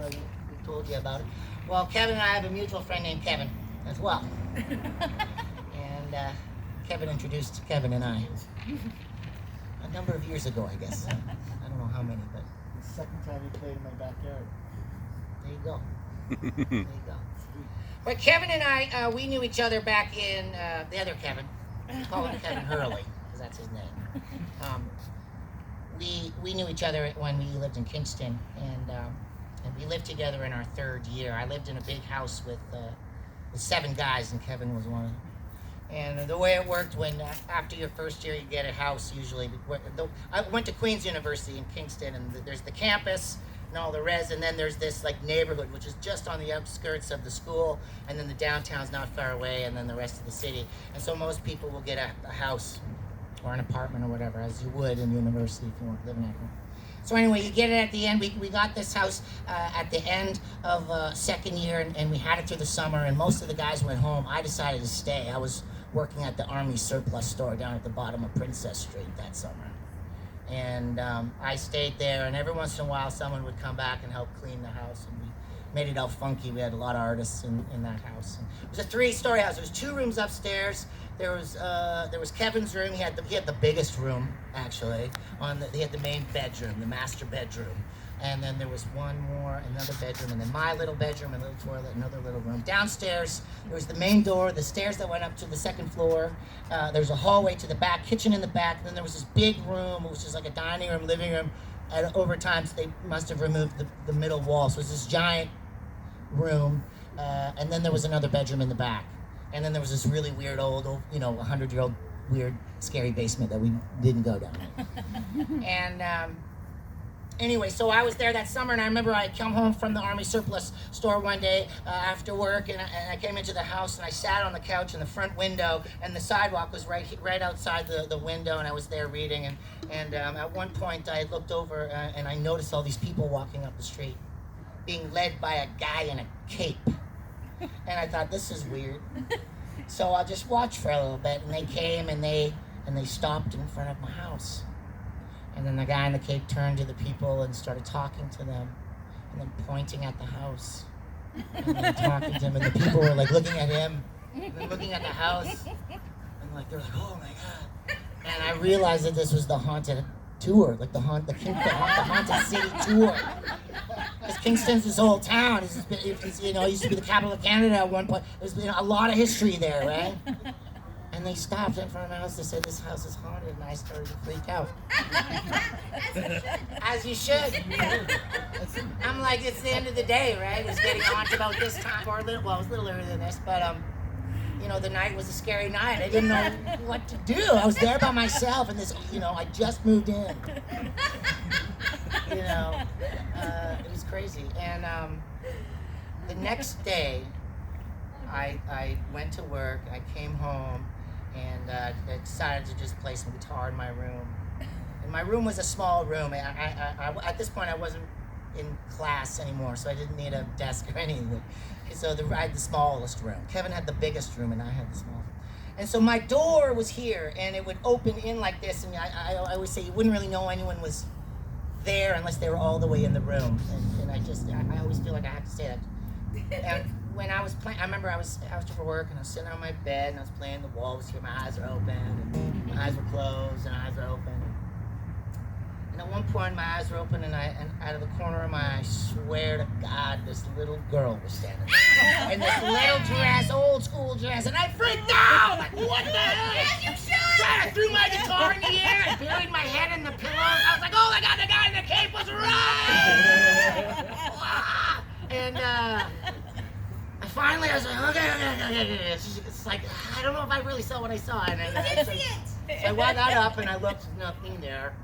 we told you about it. Well, Kevin and I have a mutual friend named Kevin as well. And Kevin introduced Kevin and I a number of years ago, I guess. I don't know how many, but The second time he played in my backyard. there you go. There you go. But Kevin and I, we knew each other back in the other Kevin. We call him Kevin Hurley, because that's his name. We knew each other when we lived in Kingston, and we lived together in our third year. I lived in a big house with 7 guys, and Kevin was one of them. And the way it worked, when after your first year you get a house, usually. I went to Queen's University in Kingston, and there's the campus and all the res, and then there's this like neighborhood, which is just on the outskirts of the school, and then the downtown's not far away, and then the rest of the city. And so most people will get a house or an apartment or whatever, as you would in university if you weren't living at home. So anyway, you get it at the end. We got this house at the end of second year, and we had it through the summer, and most of the guys went home. I decided to stay. I was working at the Army surplus store down at the bottom of Princess Street that summer. And I stayed there, and every once in a while someone would come back and help clean the house, and we made it all funky. We had a lot of artists in that house. And it was a 3-story house. There was 2 rooms upstairs. There was Kevin's room. He had the biggest room, actually. He had the main bedroom, the master bedroom. And then there was another bedroom, and then my little bedroom, a little toilet, another little room. Downstairs, there was the main door, the stairs that went up to the second floor. There's a hallway to the back, kitchen in the back. And then there was this big room, which is like a dining room, living room. And over time, so they must have removed the middle wall. So it was this giant room. And then there was another bedroom in the back. And then there was this really weird old 100-year-old weird, scary basement that we didn't go down. And anyway, so I was there that summer, and I remember I come home from the Army surplus store one day after work, and I came into the house, and I sat on the couch in the front window, and the sidewalk was right outside the window, and I was there reading, and at one point I looked over, and I noticed all these people walking up the street, being led by a guy in a cape. And I thought, this is weird. So I'll just watch for a little bit. And they came and they stopped in front of my house. And then the guy in the cape turned to the people and started talking to them, and then pointing at the house. And then talking to them, and the people were like looking at him, and then looking at the house. And like they're like, oh my God. And I realized that this was the haunted tour, like the haunted city tour. Because Kingston's this old town. It used to be the capital of Canada at one point. There's been a lot of history there, right? And they stopped in front of my house. They said, this house is haunted, and I started to freak out. As you should. I'm like, it's the end of the day, right? It's getting haunted about this time, or it was a little earlier than this, but the night was a scary night. I didn't know what to do. I was there by myself, and I just moved in. It was crazy. And the next day, I went to work. I came home, and I decided to just play some guitar in my room. And my room was a small room. I at this point, I wasn't in class anymore, so I didn't need a desk or anything. So I had the smallest room. Kevin had the biggest room, and I had the smallest. And so my door was here, and it would open in like this. And I always say you wouldn't really know anyone was there unless they were all the way in the room. And I always feel like I have to say that. And when I was playing, I remember I was after work, and I was sitting on my bed, and I was playing. The wall was here. My eyes are open, and my eyes were closed, and my eyes are open. And at one point, my eyes were open, and out of the corner of my eye, I swear to God, this little girl was standing there. In this little dress, old school dress, and I freaked out! Like, what the hell? Yes, you should! I threw my guitar in the air, I buried my head in the pillows. I was like, oh my God, the guy in the cape was right! And finally, I was like, okay. It's like, I don't know if I really saw what I saw. And I didn't see it! So I got up, and I looked, nothing there.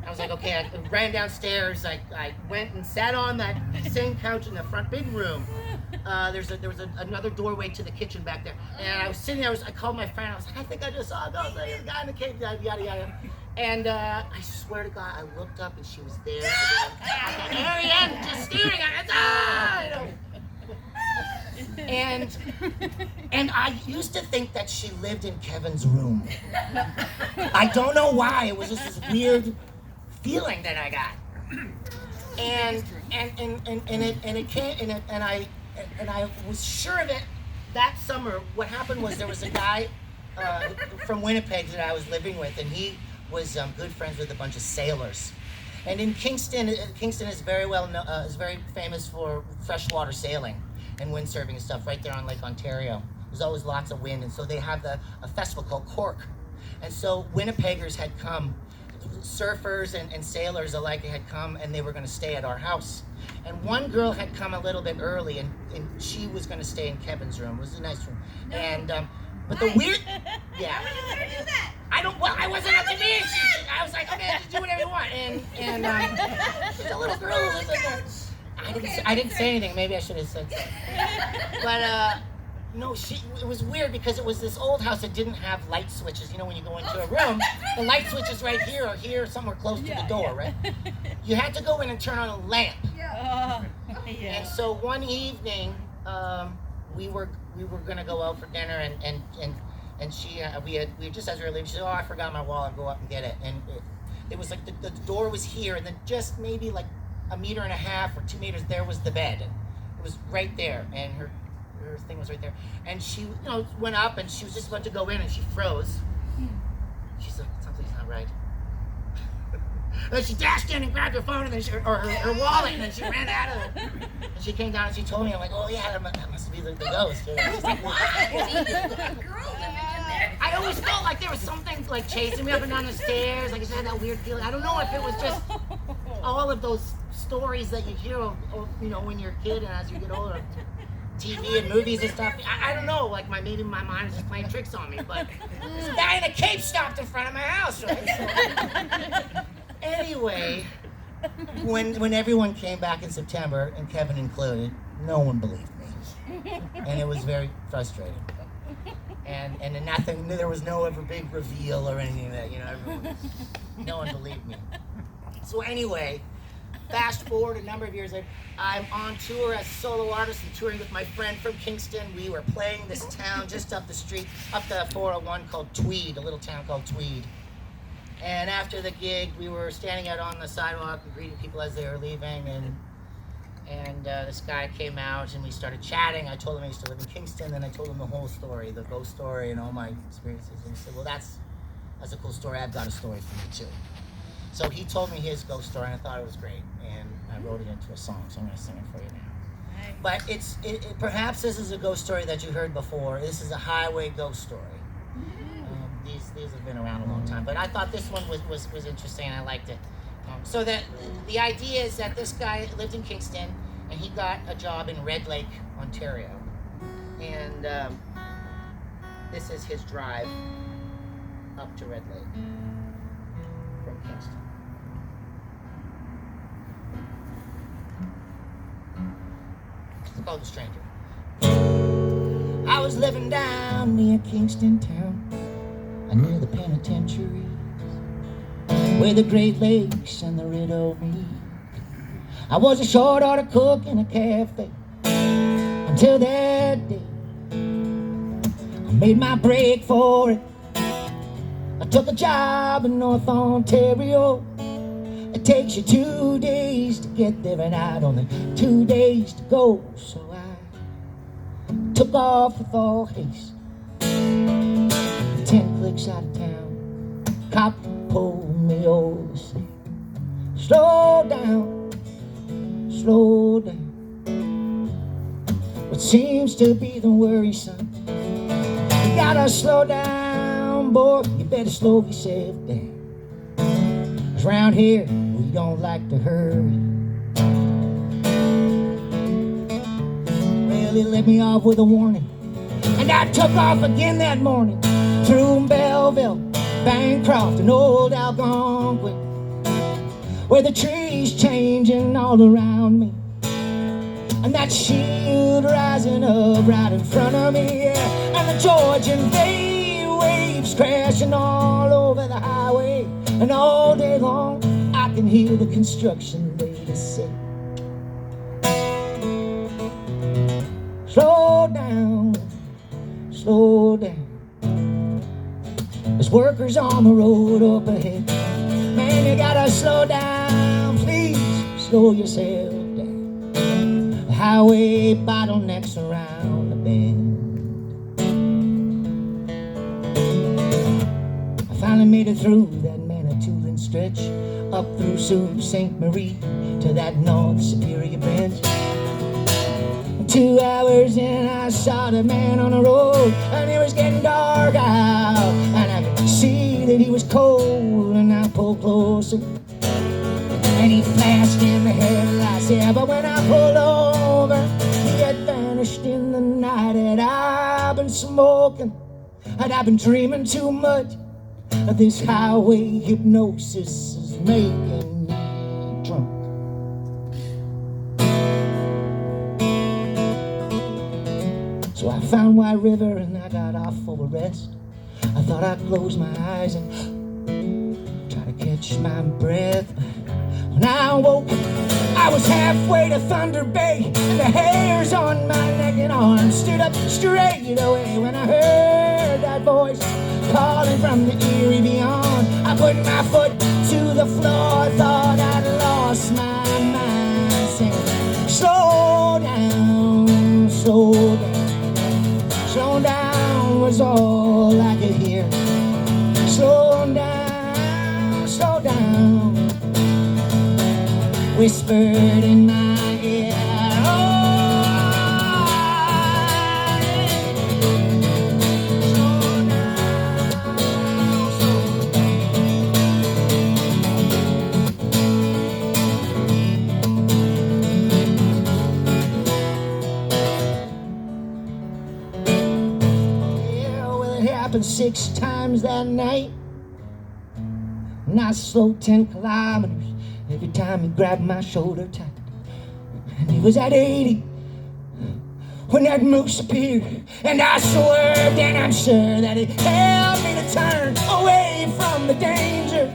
I was like, okay, I ran downstairs. I went and sat on that same couch in the front big room. There was another doorway to the kitchen back there. And I was sitting there, I called my friend. I was like, I think I just saw a ghost. Like, the guy in the cave, yada, yada. And I swear to God, I looked up, and she was there. At the very end, just staring at me. And I used to think that she lived in Kevin's room. I don't know why. It was just this weird feeling that I got. And I was sure of it that summer. What happened was there was a guy from Winnipeg that I was living with, and he was good friends with a bunch of sailors. And in Kingston, Kingston is is very famous for freshwater sailing and windsurfing and stuff. Right there on Lake Ontario, there's always lots of wind, and so they have a festival called Cork. And so Winnipeggers had come, surfers and sailors alike had come, and they were going to stay at our house. And one girl had come a little bit early, and she was going to stay in Kevin's room. It was a nice room. No. And but the weird, yeah. Why would you let her do that? I wasn't up to me. I was like, okay, just do whatever you want. And there's a little girl who lives in there. I didn't say anything. Maybe I should have said something. But no, it was weird because it was this old house that didn't have light switches. You know, when you go into a room, the light switch is right here or here, somewhere close to the door, right? You had to go in and turn on a lamp. Yeah. And so one evening, we were gonna go out for dinner, and she we just as we were leaving, she said, "Oh, I forgot my wallet. Go up and get it." And it was like the door was here, and then just maybe like 1.5 meters or 2 meters there was the bed. It was right there, and her thing was right there. And she, went up, and she was just about to go in, and she froze. She's like, "Something's not right." And she dashed in and grabbed her phone and then her wallet, and then she ran out of it. And she came down and she told me, I'm like, "Oh yeah, that must be the ghost." She's like, "What?" I always felt like there was something like chasing me up and down the stairs. Like I had that weird feeling. I don't know if it was just all of those stories that you hear of, when you're a kid and as you get older, TV and movies and stuff. I don't know. Like maybe my mind was just playing tricks on me. But this guy in a cape stopped in front of my house, right? So, anyway, when everyone came back in September, and Kevin included, no one believed me, and it was very frustrating. And nothing. There was no ever big reveal or anything that no one believed me. So anyway, fast forward a number of years later, I'm on tour as a solo artist and touring with my friend from Kingston. We were playing this town just up the street, up the 401 called Tweed, a little town called Tweed. And after the gig, we were standing out on the sidewalk and greeting people as they were leaving, and this guy came out and we started chatting. I told him I used to live in Kingston, and I told him the whole story, the ghost story and all my experiences. And he said, "Well, that's a cool story. I've got a story for you too." So he told me his ghost story, and I thought it was great, and I wrote it into a song, so I'm going to sing it for you now. Nice. But perhaps this is a ghost story that you heard before. This is a highway ghost story. These have been around a long time, but I thought this one was interesting, and I liked it. So that the idea is that this guy lived in Kingston, and he got a job in Red Lake, Ontario, and this is his drive up to Red Lake from Kingston. It's called The Stranger. I was living down near Kingston town, near the penitentiary, where the Great Lakes and the Rideau meet. I was a short order cook in a cafe until that day I made my break for it. I took a job in North Ontario. It takes you 2 days to get there, and I'd only 2 days to go. So I took off with all haste. 10 clicks out of town, cop pulled me over, said, slow down, slow down. What seems to be the worry, son? You gotta slow down, boy, you better slow yourself down. 'Cause round here, we don't like to hurry. Well, he let me off with a warning, and I took off again that morning. Through Belleville, Bancroft, and old Algonquin, where the trees changing all around me, and that shield rising up right in front of me, yeah. And the Georgian Bay waves crashing all over the highway, and all day long I can hear the construction ladies say, slow down, slow down. There's workers on the road up ahead. Man, you gotta slow down, please, slow yourself down. The highway bottlenecks around the bend. I finally made it through that Manitoulin stretch, up through Sault Ste. Marie to that North Superior Bench. 2 hours in, I saw the man on the road, and it was getting dark out, and I could see that he was cold, and I pulled closer, and he flashed in the headlights, yeah, but when I pulled over, he had vanished in the night. Had I been smoking? Had I been dreaming too much? This highway hypnosis is making me drunk. So I found White River and I got off for a rest. I thought I'd close my eyes and try to catch my breath. When I woke, I was halfway to Thunder Bay, and the hairs on my neck and arms stood up straight away when I heard that voice calling from the eerie beyond. I put my foot to the floor, thought I'd lost my mind, saying, slow down, slow down. Slow down was all I could hear. Slow down, slow down, whispered in my ear. Oh, slow down, slow It happened 6 times that night, and I slowed 10 kilometers every time he grabbed my shoulder tight. And he was at 80 when that moose appeared, and I swerved, and I'm sure that it helped me to turn away from the danger,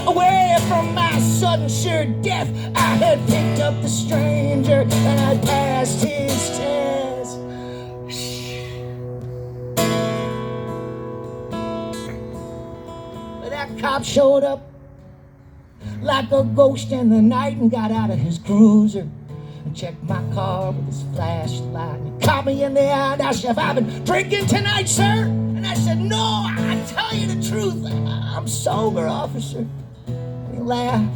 away from my sudden sure death. I had picked up the stranger, and I passed his test. That cop showed up like a ghost in the night and got out of his cruiser and checked my car with his flashlight. And he caught me in the eye and asked if I've been drinking tonight, sir. And I said, no, I tell you the truth, I'm sober, officer. And he laughed.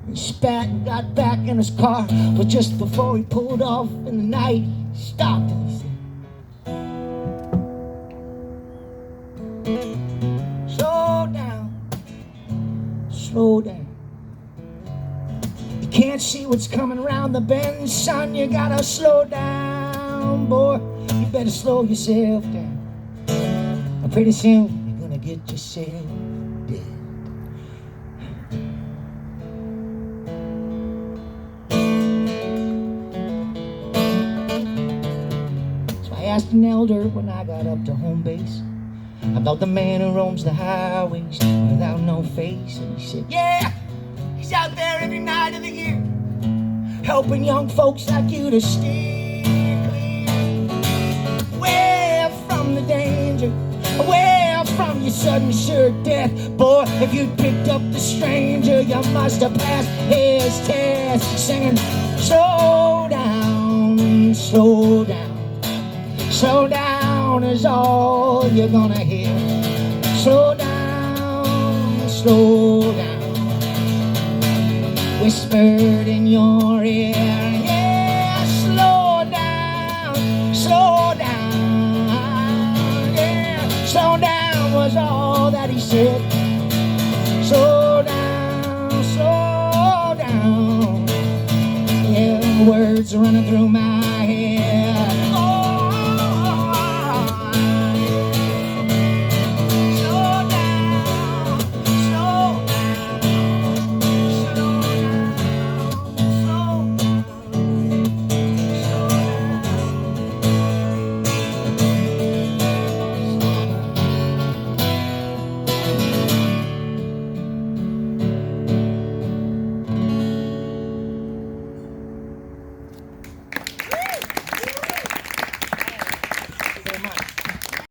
He spat and got back in his car, but just before he pulled off in the night, he stopped and he said, slow down, slow down. You can't see what's coming around the bend, son. You gotta slow down, boy. You better slow yourself down. And pretty soon you're gonna get yourself dead. So I asked an elder when I got up to home base about the man who roams the highways without no face, and he said, yeah, he's out there every night of the year, helping young folks like you to steer clear, away from the danger, away from your sudden sure death. Boy, if you picked up the stranger, you must have passed his test, singing, slow down, slow down. Slow down is all you're gonna hear. Slow down, slow down, whispered in your ear. Yeah, slow down, slow down. Yeah, slow down was all that he said. Slow down, slow down. Yeah, words running through